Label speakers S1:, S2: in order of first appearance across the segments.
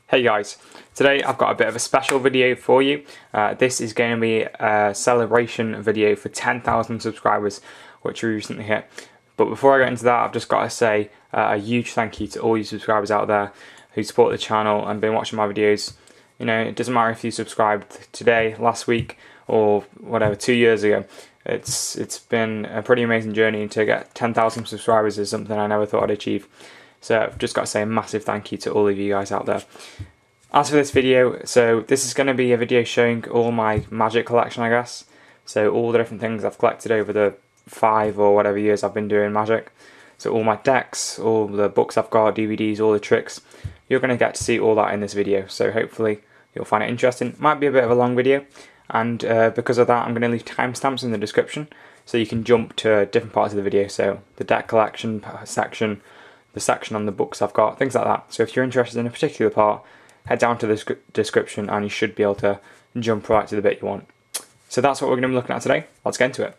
S1: Hey guys, today I've got a bit of a special video for you. This is going to be a celebration video for 10,000 subscribers, which we recently hit. But before I get into that, I've just got to say a huge thank you to all you subscribers out there who support the channel and been watching my videos. You know, it doesn't matter if you subscribed today, last week, or whatever, 2 years ago. It's been a pretty amazing journey, and to get 10,000 subscribers is something I never thought I'd achieve. So I've just got to say a massive thank you to all of you guys out there. As for this video, so this is going to be a video showing all my magic collection, I guess. So all the different things I've collected over the 5 or whatever years I've been doing magic. So all my decks, all the books I've got, DVDs, all the tricks. You're going to get to see all that in this video. So hopefully you'll find it interesting. Might be a bit of a long video, and because of that I'm going to leave timestamps in the description so you can jump to different parts of the video. So the deck collection section, the section on the books I've got, things like that. So if you're interested in a particular part, head down to the description and you should be able to jump right to the bit you want. So that's what we're going to be looking at today. Let's get into it.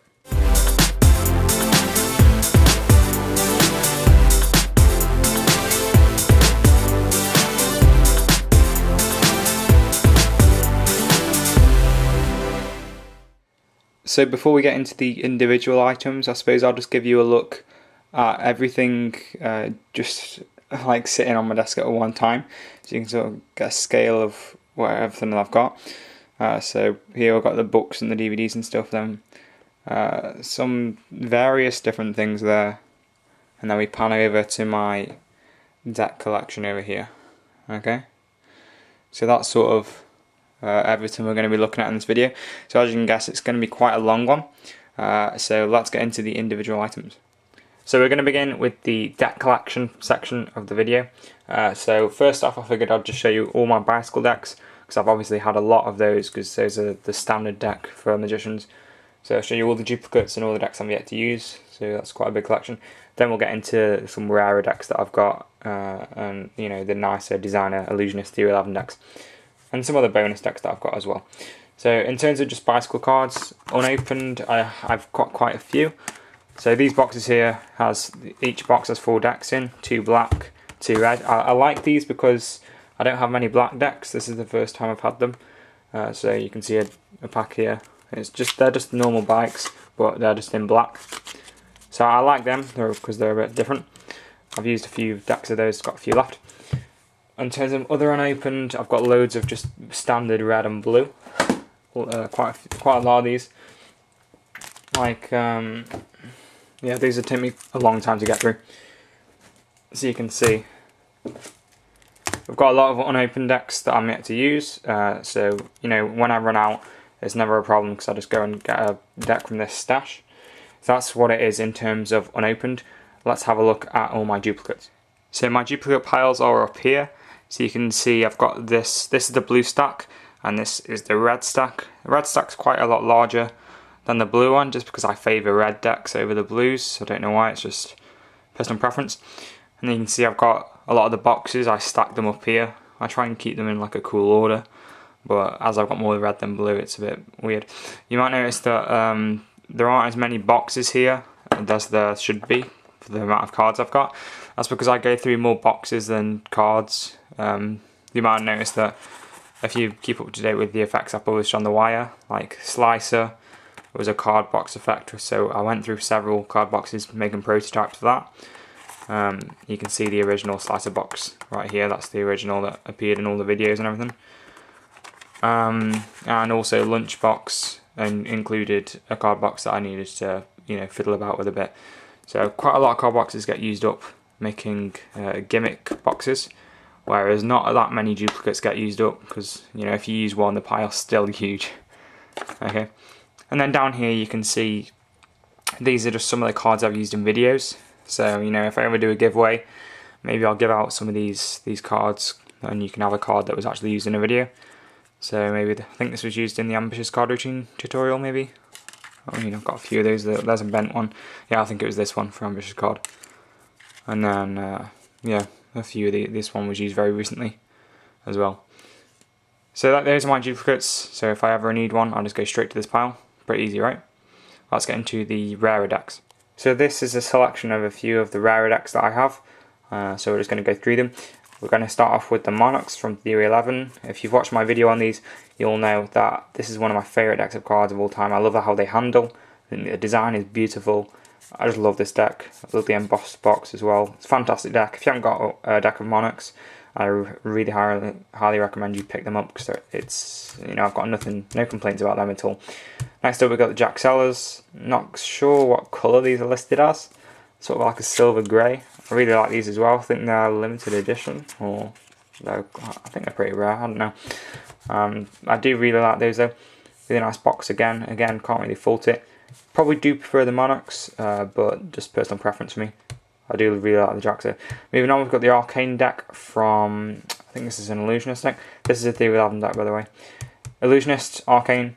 S1: So before we get into the individual items, I suppose I'll just give you a look at everything just like sitting on my desk at one time, so you can sort of get a scale of everything that I've got. So here I've got the books and the DVDs and stuff, then some various different things there, and then we pan over to my deck collection over here. Okay, so that's sort of everything we're going to be looking at in this video. So as you can guess, it's going to be quite a long one. So let's get into the individual items. So we're going to begin with the deck collection section of the video. So first off, I figured I'd just show you all my bicycle decks, because I've obviously had a lot of those, because those are the standard deck for magicians. So I'll show you all the duplicates and all the decks I'm yet to use, so that's quite a big collection. Then we'll get into some rarer decks that I've got, and you know, the nicer designer illusionist Theory 11 decks, and some other bonus decks that I've got as well. So in terms of just bicycle cards, unopened, I've got quite a few. So these boxes here, each box has 4 decks in, 2 black, 2 red. I like these because I don't have many black decks. This is the first time I've had them. So you can see a pack here. They're just normal bikes, but they're just in black. So I like them because they're a bit different. I've used a few decks of those, got a few left. In terms of other unopened, I've got loads of just standard red and blue. Quite a lot of these. Like yeah, these would take me a long time to get through. So you can see I've got a lot of unopened decks that I'm yet to use. So you know, when I run out, it's never a problem because I just go and get a deck from this stash. So that's what it is in terms of unopened. Let's have a look at all my duplicates. So my duplicate piles are up here. So you can see I've got this. This is the blue stack, and this is the red stack. The red stack's quite a lot larger than the blue one, just because I favour red decks over the blues. I don't know why, it's just personal preference. And then you can see I've got a lot of the boxes, I stack them up here. I try and keep them in like a cool order, but as I've got more red than blue, it's a bit weird. You might notice that there aren't as many boxes here as there should be for the amount of cards I've got. That's because I go through more boxes than cards. You might notice that if you keep up to date with the effects I published on the wire, like Slicer was a card box effect, so I went through several card boxes making prototypes for that. You can see the original Slicer box right here. That's the original that appeared in all the videos and everything. And also Lunchbox, and included a card box that I needed to, you know, fiddle about with a bit. So quite a lot of card boxes get used up making gimmick boxes, whereas not that many duplicates get used up, because you know, if you use one, the pile's still huge. Okay. And then down here you can see these are just some of the cards I've used in videos. So you know, if I ever do a giveaway, maybe I'll give out some of these cards, and you can have a card that was actually used in a video. So maybe I think this was used in the ambitious card routine tutorial, maybe. I mean, I've got a few of those. There's a bent one. Yeah, I think it was this one for ambitious card. And then yeah, a few of this one was used very recently as well. So those are my duplicates. So if I ever need one, I'll just go straight to this pile. Pretty easy, right? Let's get into the rarer decks. So this is a selection of a few of the rarer decks that I have. So we're just going to go through them. We're going to start off with the Monarchs from Theory 11. If you've watched my video on these, you'll know that this is one of my favourite decks of cards of all time. I love how they handle. I think the design is beautiful. I just love this deck. I love the embossed box as well. It's a fantastic deck. If you haven't got a deck of Monarchs, I really highly recommend you pick them up, because it's, you know, I've got no complaints about them at all. Next up we've got the Jack Sellers. Not sure what colour these are listed as. Sort of like a silver grey. I really like these as well. I think they're limited edition, or I think they're pretty rare. I don't know. I do really like those though. Really nice box again. Can't really fault it. Probably do prefer the Monarchs, but just personal preference for me. I do really like the Jacks. Moving on, we've got the Arcane deck from, I think this is an Illusionist deck. This is a Theory 11 deck, by the way. Illusionist, Arcane.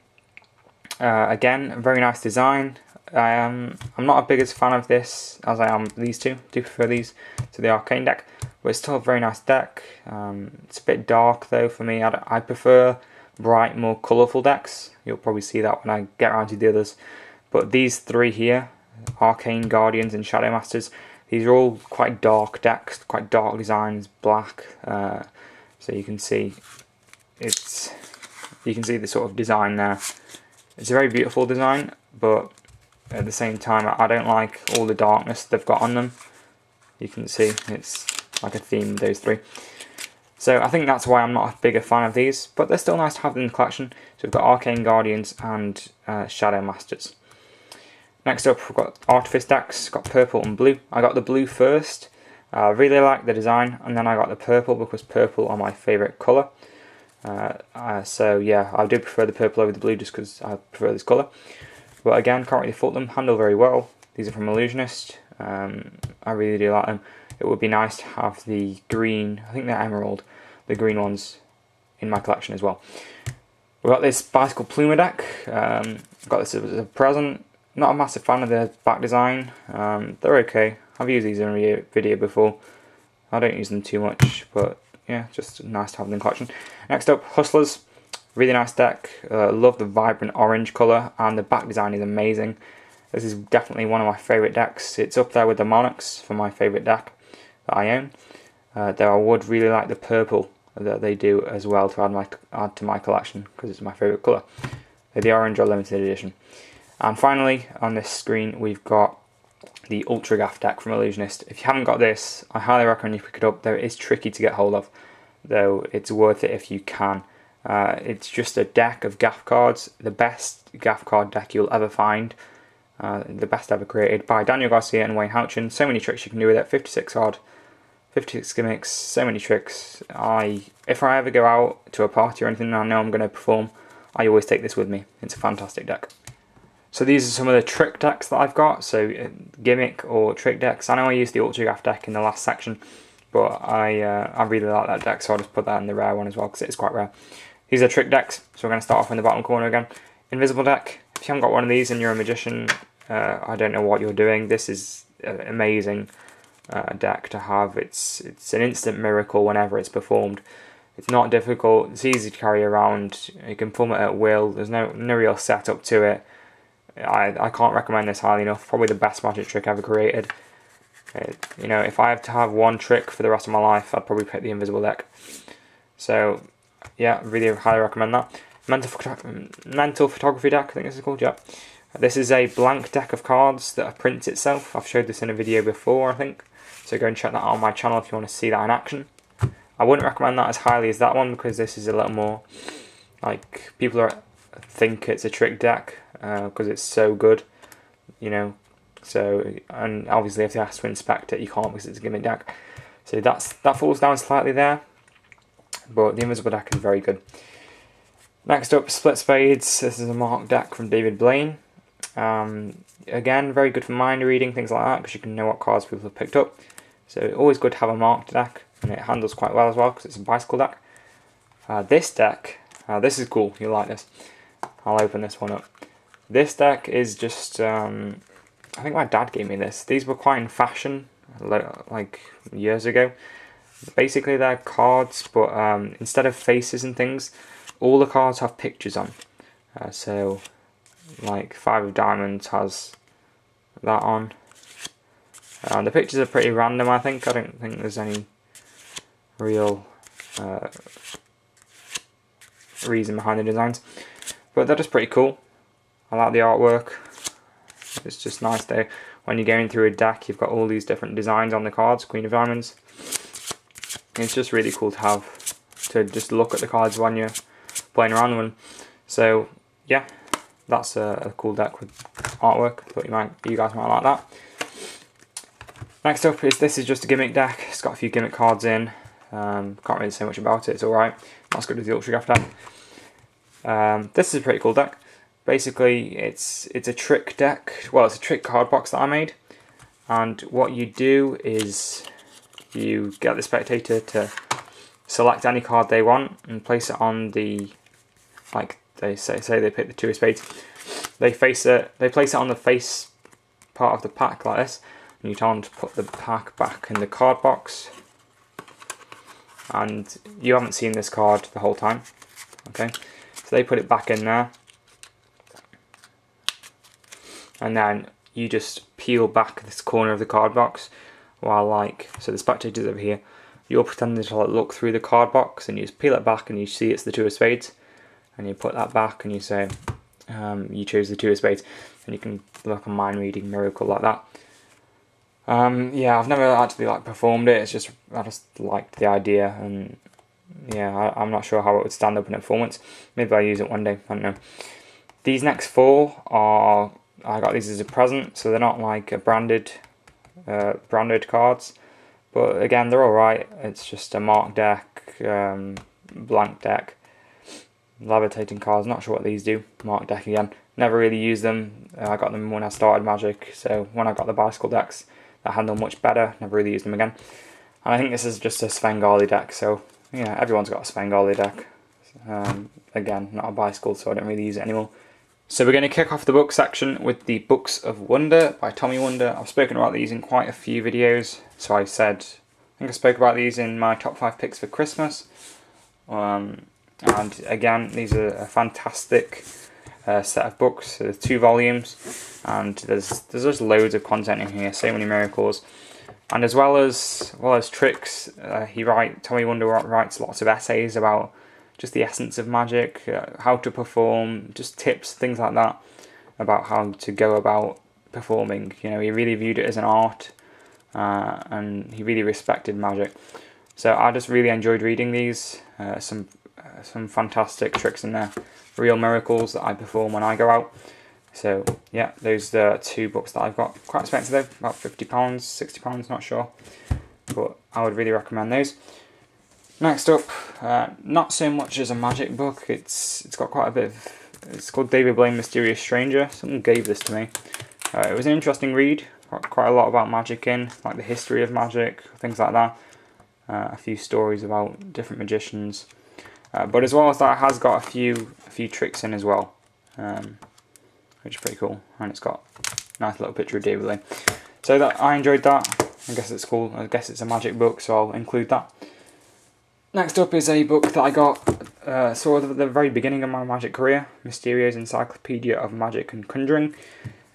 S1: Again, a very nice design. I'm not a biggest fan of this as I am these two. Do prefer these to the Arcane deck, but it's still a very nice deck. It's a bit dark though for me. I prefer bright, more colourful decks. You'll probably see that when I get around to the others. But these three here, Arcane, Guardians and Shadow Masters, these are all quite dark decks, quite dark designs, black. So you can see the sort of design there. It's a very beautiful design, but at the same time I don't like all the darkness they've got on them. You can see it's like a theme with those three. So I think that's why I'm not a bigger fan of these, but they're still nice to have in the collection. So we've got Arcane, Guardians and Shadow Masters. Next up we've got Artifice decks, got purple and blue. I got the blue first. I really like the design, and then I got the purple because purple are my favourite colour. So yeah, I do prefer the purple over the blue just because I prefer this colour. But again, can't really fault them, handle very well. These are from Illusionist. I really do like them. It would be nice to have the green, I think they're emerald, the green ones in my collection as well. We've got this Bicycle Plumer deck. Got this as a present. Not a massive fan of the back design. They're okay. I've used these in a video before. I don't use them too much, but yeah, just nice to have them in the collection. Next up, Hustlers. Really nice deck. Love the vibrant orange colour, and the back design is amazing. This is definitely one of my favourite decks. It's up there with the Monarchs for my favourite deck that I own. Though I would really like the purple that they do as well to add to my collection, because it's my favourite colour. The orange are limited edition. And finally, on this screen, we've got the Ultra Gaff deck from Illusionist. If you haven't got this, I highly recommend you pick it up, though it is tricky to get hold of, though it's worth it if you can. It's just a deck of Gaff cards, the best Gaff card deck you'll ever find, the best ever created by Daniel Garcia and Wayne Houchin. So many tricks you can do with it, 56 card, 56 gimmicks, so many tricks. If I ever go out to a party or anything and I know I'm going to perform, I always take this with me. It's a fantastic deck. So these are some of the trick decks that I've got, so gimmick or trick decks. I know I used the Ultra Gaff deck in the last section, but I really like that deck, so I'll just put that in the rare one as well, because it's quite rare. These are trick decks, so we're going to start off in the bottom corner again. Invisible deck. If you haven't got one of these and you're a magician, I don't know what you're doing. This is an amazing deck to have. It's an instant miracle whenever it's performed. It's not difficult, it's easy to carry around, you can perform it at will, there's no real setup to it. I can't recommend this highly enough. Probably the best magic trick ever created. You know, if I have to have one trick for the rest of my life, I'd probably pick the Invisible deck. So yeah, really highly recommend that. Mental Photography deck, I think this is called, yeah. This is a blank deck of cards that prints itself. I've showed this in a video before, I think. So go and check that out on my channel if you want to see that in action. I wouldn't recommend that as highly as that one, because this is a little more, like, people think it's a trick deck because it's so good, you know. So, and obviously if they ask to inspect it, you can't because it's a gimmick deck. So that falls down slightly there, but the Invisible deck is very good. Next up, Split Spades. This is a marked deck from David Blaine. Again, very good for mind reading, things like that, because you can know what cards people have picked up. So always good to have a marked deck, and it handles quite well as well because it's a bicycle deck. This deck, this is cool, you'll like this. I'll open this one up. This deck is just, I think my dad gave me this. These were quite in fashion, like years ago. Basically they're cards, but instead of faces and things, all the cards have pictures on. So, like 5 of Diamonds has that on. The pictures are pretty random, I think. I don't think there's any real reason behind the designs. But they're just pretty cool. I like the artwork. It's just nice though. When you're going through a deck, you've got all these different designs on the cards, Queen of Diamonds. It's just really cool to have, to just look at the cards when you're playing around with them. So yeah, that's a cool deck with artwork. I thought you guys might like that. Next up is, this is just a gimmick deck. It's got a few gimmick cards in. Can't really say much about it, it's alright. Not as good as the Ultra Draft deck. This is a pretty cool deck. Basically, it's a trick deck. Well, it's a trick card box that I made. And what you do is you get the spectator to select any card they want and place it on the, like they say they pick the 2 of spades. They place it on the face part of the pack like this, and you tell them to put the pack back in the card box. And you haven't seen this card the whole time. Okay, so they put it back in there. And then you just peel back this corner of the card box while so the spectator's over here. You're pretending to look through the card box, and you just peel it back and you see it's the 2 of spades. And you put that back and you say, you chose the 2 of spades. And you can look a mind reading miracle like that. Yeah, I've never actually performed it. It's just, I just liked the idea, and yeah, I'm not sure how it would stand up in a performance. Maybe I'll use it one day, I don't know. These next 4 are, I got these as a present, so they're not like a branded cards, but again, they're alright. It's just a marked deck, blank deck, levitating cards. Not sure what these do. Marked deck again. Never really used them. I got them when I started Magic, so when I got the bicycle decks, that handle much better. Never really used them again. And I think this is just a Svengali deck, so yeah, everyone's got a Svengali deck. Again, not a bicycle, so I don't really use it anymore. So we're going to kick off the book section with the Books of Wonder by Tommy Wonder. I've spoken about these in quite a few videos. So I think I spoke about these in my top 5 picks for Christmas. And again, these are a fantastic set of books. So there's 2 volumes, and there's just loads of content in here. So many miracles, and as well as tricks. Tommy Wonder writes lots of essays about just the essence of magic, how to perform, just tips, things like that, about how to go about performing. You know, he really viewed it as an art, and he really respected magic. So I just really enjoyed reading these. Some fantastic tricks in there, real miracles that I perform when I go out. So yeah, those are the 2 books that I've got. Quite expensive though, about £50, £60, not sure, but I would really recommend those. Next up, not so much as a magic book. It's got quite a bit of. It's called David Blaine Mysterious Stranger. Someone gave this to me. It was an interesting read. Got quite a lot about magic in, like the history of magic, things like that. A few stories about different magicians. But as well as that, it has got a few tricks in as well, which is pretty cool. And it's got a nice little picture of David Blaine. So I enjoyed that. I guess it's cool. I guess it's a magic book, so I'll include that. Next up is a book that I got sort of at the very beginning of my magic career, Mysterio's Encyclopedia of Magic and Conjuring.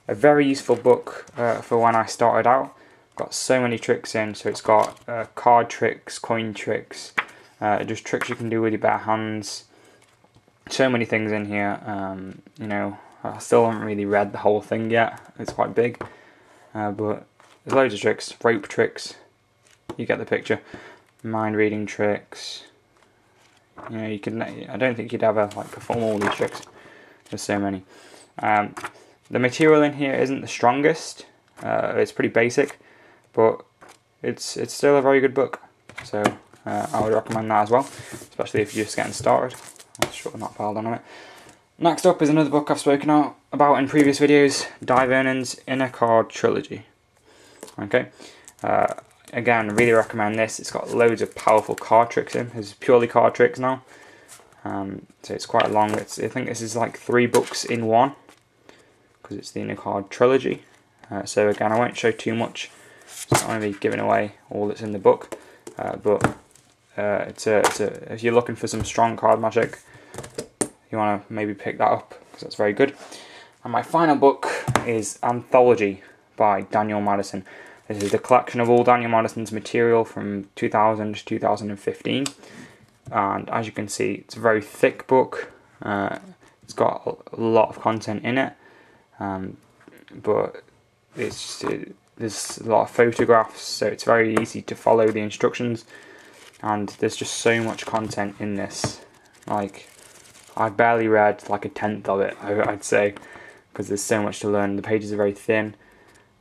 S1: A very useful book for when I started out. Got so many tricks in, so it's got card tricks, coin tricks, just tricks you can do with your bare hands. So many things in here. You know, I still haven't really read the whole thing yet. It's quite big, but there's loads of tricks, rope tricks. You get the picture. Mind reading tricks. You know, you can. I don't think you'd ever perform all these tricks. There's so many. The material in here isn't the strongest. It's pretty basic, but it's still a very good book. So I would recommend that as well, especially if you're just getting started. I'll shorten that pile down on it. Next up is another book I've spoken about in previous videos, Di Vernon's Inner Card Trilogy. Okay. Again, really recommend this. It's got loads of powerful card tricks in. It's purely card tricks now. So it's quite long. I think this is like 3 books in one, because it's the Inner Card Trilogy. So again, I won't show too much. So I'm going to be giving away all that's in the book. But if you're looking for some strong card magic, you want to maybe pick that up, because that's very good. And my final book is Anthology by Daniel Madison. This is the collection of all Daniel Madison's material from 2000 to 2015. And as you can see, it's a very thick book. It's got a lot of content in it, but there's a lot of photographs, so it's very easy to follow the instructions. And there's just so much content in this. Like, I barely read like a tenth of it, I'd say, because there's so much to learn. The pages are very thin,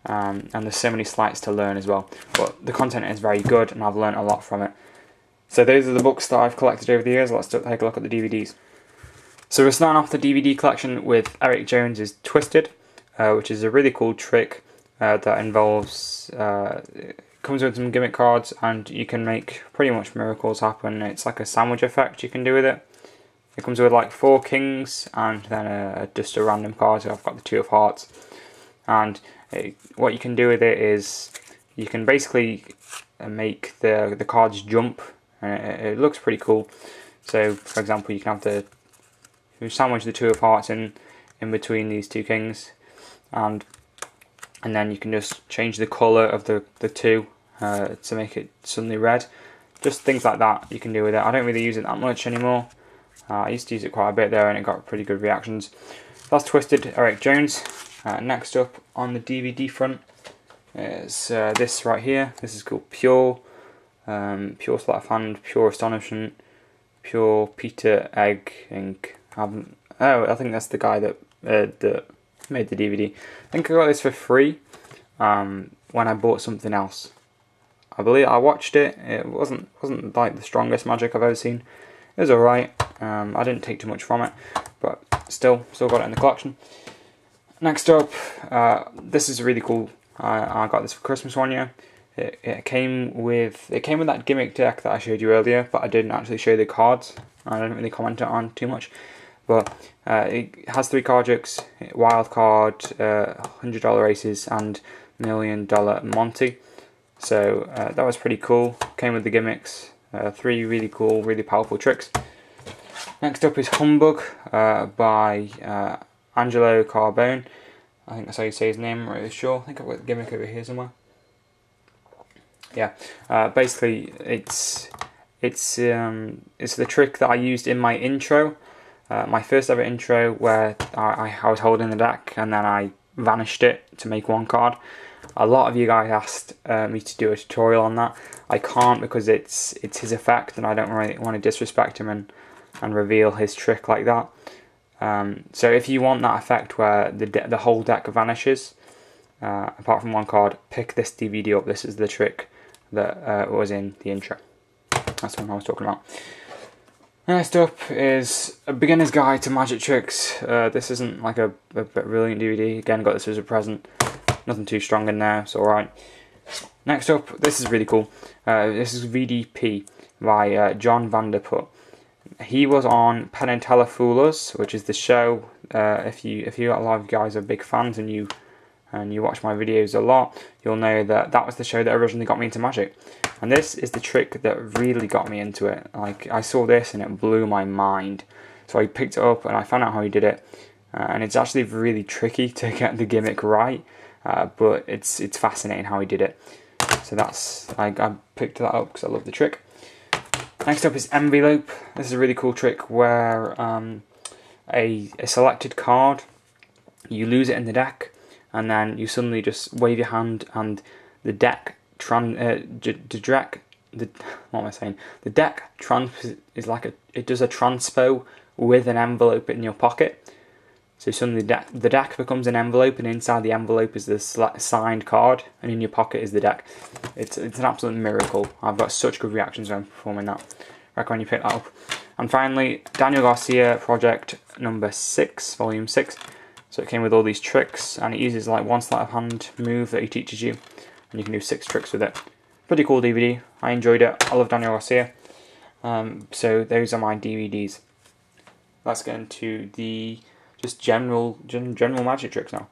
S1: and there's so many slides to learn as well. But the content is very good, and I've learned a lot from it. So those are the books that I've collected over the years. Let's take a look at the DVDs. So we're starting off the DVD collection with Eric Jones's Twisted, which is a really cool trick that involves, it comes with some gimmick cards, and you can make pretty much miracles happen. It's like a sandwich effect you can do with it. It comes with like 4 kings and then just a random card, so I've got the 2 of hearts. And what you can do with it is you can basically make the cards jump, and it looks pretty cool. So for example, you can have you sandwich the 2 of hearts in between these 2 kings, and then you can just change the colour of the 2 to make it suddenly red. Just things like that you can do with it. I don't really use it that much anymore. I used to use it quite a bit there, and it got pretty good reactions. That's Twisted, Eric Jones. Next up on the DVD front is this right here. This is called Pure. Pure Sleight of Hand, Pure Astonishment, Pure Peter Egg Ink. I think that's the guy that made the DVD. I think I got this for free when I bought something else. I believe I watched it. It wasn't like the strongest magic I've ever seen. It was alright. I didn't take too much from it, but still got it in the collection. Next up, this is really cool. I got this for Christmas one year. It came with that gimmick deck that I showed you earlier, but I didn't actually show the cards. I didn't really comment on too much. But it has 3 card tricks: Wild Card, $100 Aces, and $1 Million Monty. So that was pretty cool. Came with the gimmicks. 3 really cool, really powerful tricks. Next up is Humbug by Angelo Carbone. I think that's how you say his name, I'm not really sure. I think I've got the gimmick over here somewhere. Yeah, basically it's the trick that I used in my intro, my first ever intro, where I was holding the deck and then I vanished it to make 1 card. A lot of you guys asked me to do a tutorial on that. I can't because it's his effect, and I don't really want to disrespect him and reveal his trick like that. So if you want that effect where the whole deck vanishes, apart from 1 card, pick this DVD up. This is the trick that was in the intro. That's the one I was talking about. Next up is A Beginner's Guide to Magic Tricks. This isn't like a brilliant DVD. Again, got this as a present. Nothing too strong in there, it's alright. Next up, this is really cool. This is VDP by John Vanderput. He was on Penn and Teller Fool Us, which is the show. If you a lot of guys are big fans and you watch my videos a lot, you'll know that was the show that originally got me into magic. And this is the trick that really got me into it. Like, I saw this and it blew my mind. So I picked it up and I found out how he did it. And it's actually really tricky to get the gimmick right, but it's fascinating how he did it. So I picked that up because I love the trick. Next up is Envelope. This is a really cool trick where a selected card, you lose it in the deck, and then you suddenly just wave your hand, and the deck the deck is like it does a transpo with an envelope in your pocket. So suddenly the deck becomes an envelope, and inside the envelope is the signed card, and in your pocket is the deck. It's an absolute miracle. I've got such good reactions when I'm performing that. Recommend you pick that up. And finally, Daniel Garcia Project number 6, volume 6. So it came with all these tricks, and it uses like 1 sleight of hand move that he teaches you, and you can do 6 tricks with it. Pretty cool DVD. I enjoyed it. I love Daniel Garcia. So those are my DVDs. Let's get into the just general magic tricks now.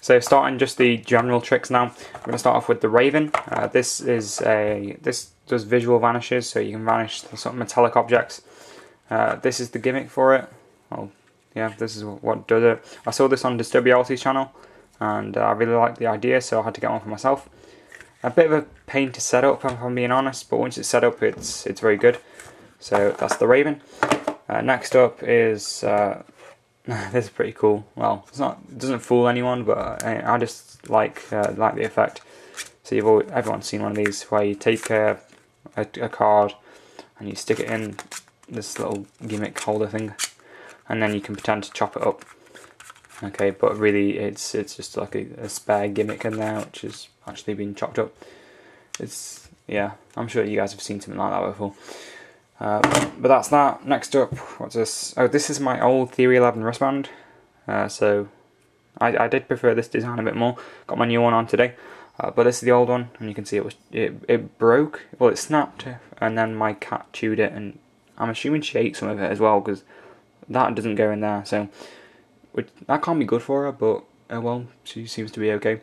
S1: So starting just the general tricks now. I'm going to start off with the Raven. This does visual vanishes, so you can vanish sort of metallic objects. This is the gimmick for it. Oh, yeah, this is what does it. I saw this on Disturbiality's channel, and I really liked the idea, so I had to get one for myself. A bit of a pain to set up, if I'm being honest, but once it's set up, it's very good. So that's the Raven. Next up is this is pretty cool. Well, it doesn't fool anyone, but I just like the effect. So everyone's seen one of these where you take a card and you stick it in this little gimmick holder thing, and then you can pretend to chop it up. Okay, but really it's just like a spare gimmick in there which is actually been chopped up. Yeah, I'm sure you guys have seen something like that before. But that's that. Next up, what's this? Oh, this is my old Theory 11 wristband. So I did prefer this design a bit more. Got my new one on today. But this is the old one, and you can see it broke. Well, it snapped, and then my cat chewed it, and I'm assuming she ate some of it as well, because that doesn't go in there. So that can't be good for her, but well, she seems to be okay.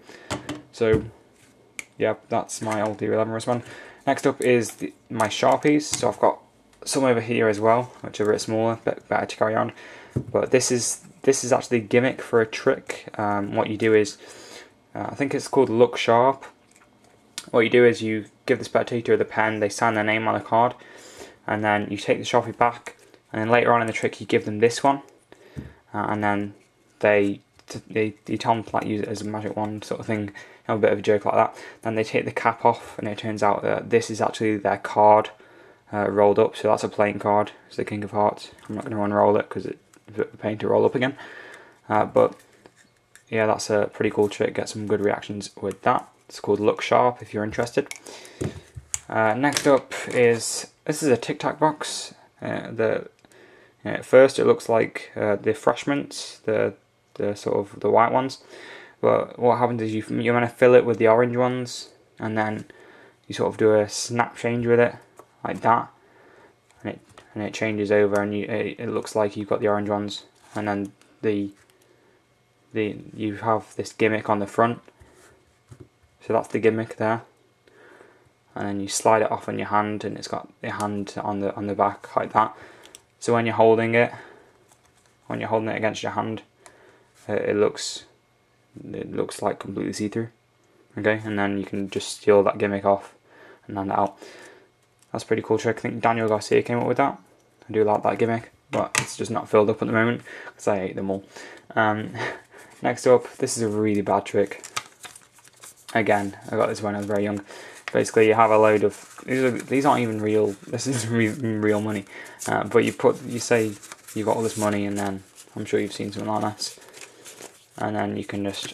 S1: So yeah, that's my old Theory 11 wristband. Next up is my Sharpies. So I've got some over here as well, which are a bit smaller, but better to carry on. But this is actually a gimmick for a trick. What you do is, I think it's called Look Sharp. What you do is you give the spectator the pen, they sign their name on a card, and then you take the Sharpie back, and then later on in the trick you give them this one, and then you tell them to like use it as a magic wand sort of thing, have a bit of a joke like that. Then they take the cap off, and it turns out that this is actually their card rolled up. So that's a playing card. It's the King of Hearts. I'm not going to unroll it because it's a bit of a pain to roll up again. But yeah, that's a pretty cool trick. Get some good reactions with that. It's called Look Sharp if you're interested. Next up is, this is a Tic Tac box. At first it looks like the Freshments, the sort of the white ones. But what happens is you're going to fill it with the orange ones, and then you sort of do a snap change with it, like that, and it changes over, and it looks like you've got the orange ones, and then you have this gimmick on the front. So that's the gimmick there, and then you slide it off on your hand, and it's got the hand on the back like that. So when you're holding it against your hand, it looks like completely see-through. Okay, and then you can just steal that gimmick off and hand it out. That's a pretty cool trick. I think Daniel Garcia came up with that. I do like that gimmick, but it's just not filled up at the moment because I hate them all. Next up, this is a really bad trick. Again, I got this when I was very young. Basically, you have a load of these aren't even real. This isn't real money, but you say you've got all this money, and then I'm sure you've seen something like this, and then you can just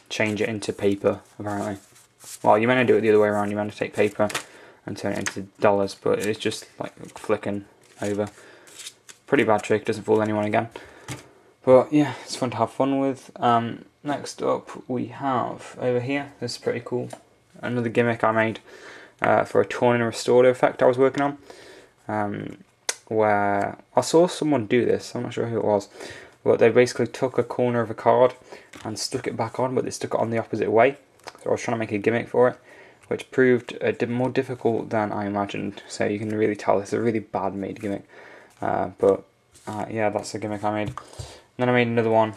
S1: change it into paper. Apparently, well, you're meant to do it the other way around. You're meant to take paper and turn it into dollars, but it's just like flicking over. Pretty bad trick. Doesn't fool anyone again. But yeah, it's fun to have fun with. Next up we have over here, this is pretty cool, another gimmick I made for a torn and restored effect I was working on, where I saw someone do this. I'm not sure who it was, but they basically took a corner of a card and stuck it back on, but they stuck it on the opposite way. So I was trying to make a gimmick for it, which proved more difficult than I imagined. So you can really tell it's a really bad made gimmick, but yeah, that's the gimmick I made. And then I made another one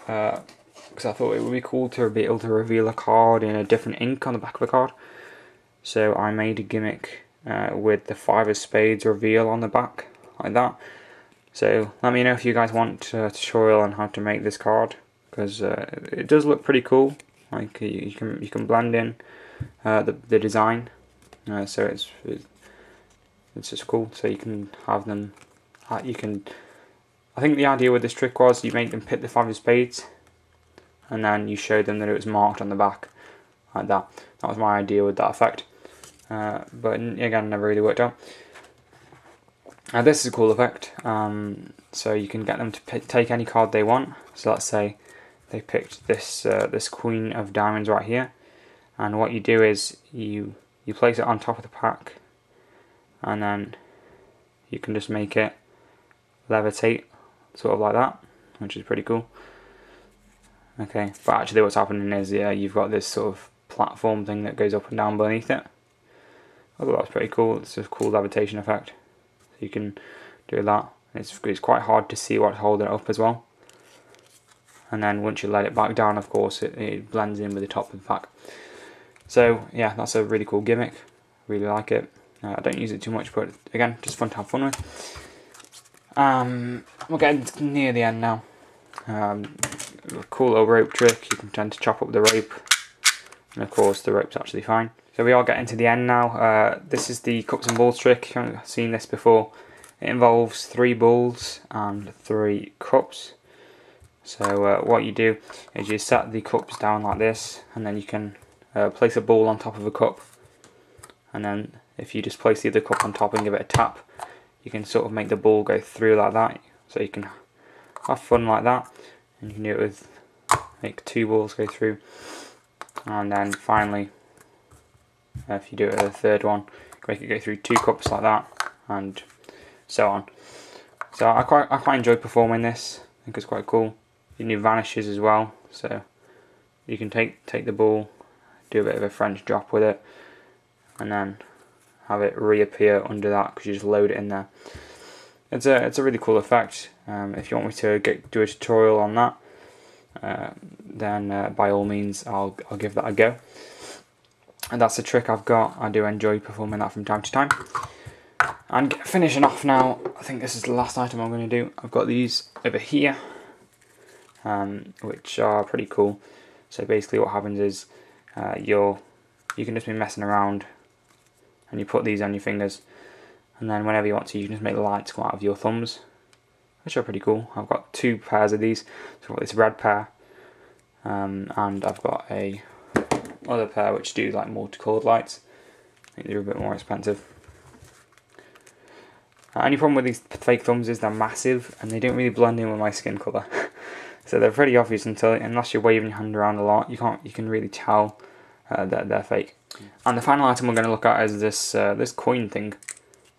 S1: because I thought it would be cool to be able to reveal a card in a different ink on the back of a card. So I made a gimmick with the 5 of spades reveal on the back, like that. So let me know if you guys want a tutorial on how to make this card, because it does look pretty cool. Like you can blend in the design, so it's just cool. So you can have them. I think the idea with this trick was you make them pick the 5 of spades, and then you show them that it was marked on the back, like that. That was my idea with that effect. But again, never really worked out. This is a cool effect. So you can get them to take any card they want. So let's say they picked this Queen of Diamonds right here, and what you do is you place it on top of the pack, and then you can just make it levitate, sort of like that, which is pretty cool. Okay, but actually what's happening is, yeah, you've got this sort of platform thing that goes up and down beneath it. I thought that was pretty cool. It's a cool levitation effect. So you can do that. It's quite hard to see what's holding it up as well. and then once you let it back down, of course, it blends in with the top of the pack. So yeah, that's a really cool gimmick. Really like it. I don't use it too much, but again, just fun to have fun with. We're getting near the end now. A cool little rope trick. You can tend to chop up the rope, and of course the rope's actually fine. So we are getting to the end now. This is the cups and balls trick. You haven't seen this before. It involves 3 balls and 3 cups. So what you do is you set the cups down like this, and then you can place a ball on top of a cup, and then if you just place the other cup on top and give it a tap, you can sort of make the ball go through like that. So you can have fun like that, and you can do it with, make 2 balls go through, and then finally if you do it with a third one, make it go through 2 cups like that, and so on. So I quite enjoy performing this. I think it's quite cool. You can do vanishes as well, so you can take the ball, do a bit of a French drop with it, and then have it reappear under that because you just load it in there. It's a really cool effect. If you want me to do a tutorial on that, then by all means I'll give that a go. And that's a trick I've got. I do enjoy performing that from time to time. And finishing off now, I think this is the last item I'm going to do. I've got these over here, which are pretty cool. So basically what happens is you can just be messing around, and you put these on your fingers, and then whenever you want to, you can just make the lights come out of your thumbs, which are pretty cool. I've got 2 pairs of these. So I've got this red pair, and I've got a other pair which do like multicolored lights. I think they're a bit more expensive. Only problem with these fake thumbs is they're massive and they don't really blend in with my skin colour. So they're pretty obvious unless you're waving your hand around a lot. You can really tell that they're fake. And the final item we're going to look at is this coin thing.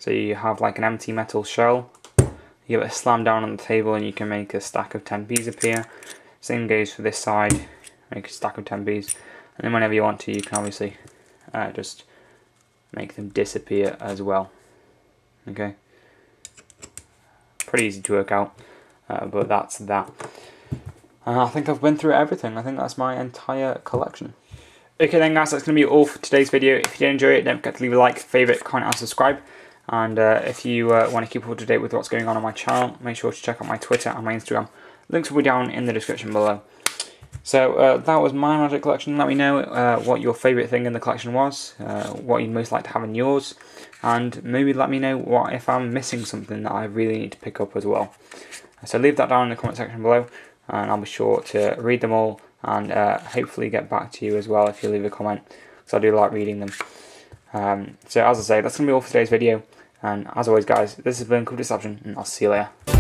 S1: So you have like an empty metal shell. You give it a slam down on the table and you can make a stack of 10p's appear. Same goes for this side. Make a stack of 10p's. And then whenever you want to, you can obviously just make them disappear as well. Okay. Pretty easy to work out, but that's that. I think I've been through everything. I think that's my entire collection. Okay then guys, that's going to be all for today's video. If you did enjoy it, don't forget to leave a like, favourite, comment and subscribe. And if you want to keep up to date with what's going on my channel, make sure to check out my Twitter and my Instagram. Links will be down in the description below. So that was my magic collection. Let me know what your favourite thing in the collection was, what you'd most like to have in yours, and maybe let me know what if I'm missing something that I really need to pick up as well. So leave that down in the comment section below, and I'll be sure to read them all and hopefully get back to you as well if you leave a comment, because I do like reading them. So as I say, that's going to be all for today's video, and as always guys, this has been Gimmick Decks, and I'll see you later.